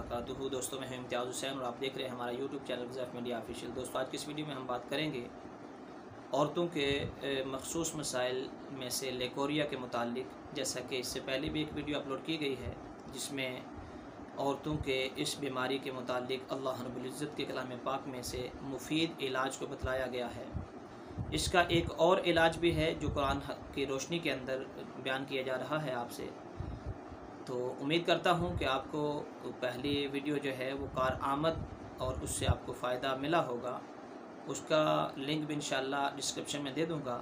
वबरकातुहू। दोस्तों मैं हूं इम्तियाज़ हुसैन और आप देख रहे हैं हमारा यूट्यूब चैनल ग़ज़ाफ़ मीडिया ऑफिशियल। दोस्तों आज की इस वीडियो में हम बात करेंगे औरतों के मख़सूस मसाइल में से लेकोरिया के मुतालिक। जैसा कि इससे पहले भी एक वीडियो अपलोड की गई है जिसमें औरतों के इस बीमारी के मुतालिक अल्लाह रब्बुल इज़्ज़त के कलाम पाक में से मुफीद इलाज को बतलाया गया है। इसका एक और इलाज भी है जो कुरान की रोशनी के अंदर बयान किया जा रहा है आपसे। तो उम्मीद करता हूँ कि आपको पहली वीडियो जो है वो कार आमद और उससे आपको फ़ायदा मिला होगा। उसका लिंक भी इंशाअल्लाह डिस्क्रिप्शन में दे दूँगा,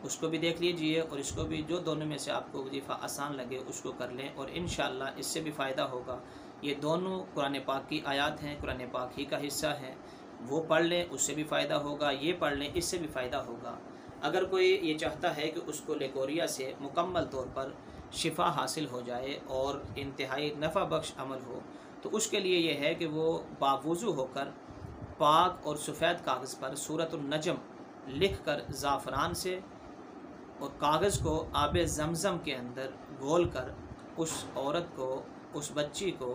उसको भी देख लीजिए और इसको भी, जो दोनों में से आपको वजीफ़ा आसान लगे उसको कर लें और इंशाअल्लाह इससे भी फ़ायदा होगा। ये दोनों कुरान पाक की आयत हैं, कुरान पाक ही का हिस्सा है। वो पढ़ लें उससे भी फ़ायदा होगा, ये पढ़ लें इससे भी फ़ायदा होगा। अगर कोई ये चाहता है कि उसको लेकोरिया से मुकम्मल तौर पर शिफा हासिल हो जाए और इंतहाई नफ़ा बख्श अमल हो, तो उसके लिए ये है कि वो बावुज़ू होकर पाक और सफ़ेद कागज़ पर सूरतुन नजम लिख कर ज़ाफ़रान से और कागज़ को आब ज़मज़म के अंदर घोल कर उस औरत को, उस बच्ची को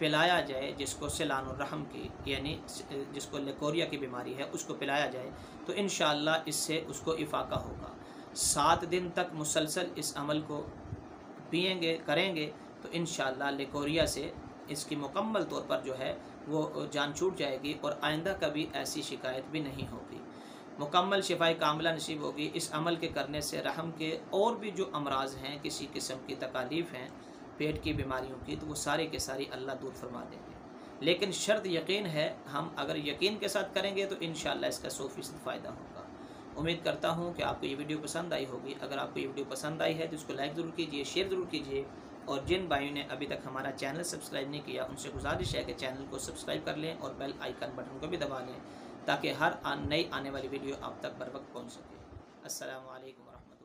पिलाया जाए जिसको सिलानुर रहम की यानी जिसको लेकोरिया की बीमारी है उसको पिलाया जाए, तो इंशाअल्लाह इससे उसको इफ़ाक़ा होगा। 7 दिन तक मुसलसल इस अमल को पिएंगे करेंगे तो इंशाअल्लाह लेकोरिया से इसकी मुकम्मल तौर पर जो है वो जान छूट जाएगी और आइंदा कभी ऐसी शिकायत भी नहीं होगी। मुकम्मल शिफाए कामिला नसीब होगी। इस अमल के करने से रहम के और भी जो अमराज हैं, किसी किस्म की तकालीफ़ हैं पेट की बीमारियों की, तो वो सारी के सारी अल्लाह दूर फरमा देंगे। लेकिन शर्त यकीन है, हम अगर यकीन के साथ करेंगे तो इंशाअल्लाह इसका 100% फ़ायदा होगा। उम्मीद करता हूँ कि आपको ये वीडियो पसंद आई होगी। अगर आपको ये वीडियो पसंद आई है तो इसको लाइक ज़रूर कीजिए, शेयर ज़रूर कीजिए और जिन भाइयों ने अभी तक हमारा चैनल सब्सक्राइब नहीं किया उनसे गुजारिश है कि चैनल को सब्सक्राइब कर लें और बेल आइकन बटन को भी दबा लें ताकि हर नई आने वाली वीडियो आप तक बर वक्त पहुँच सके। अस्सलामु अलैकुम वरहमतुल्लाह।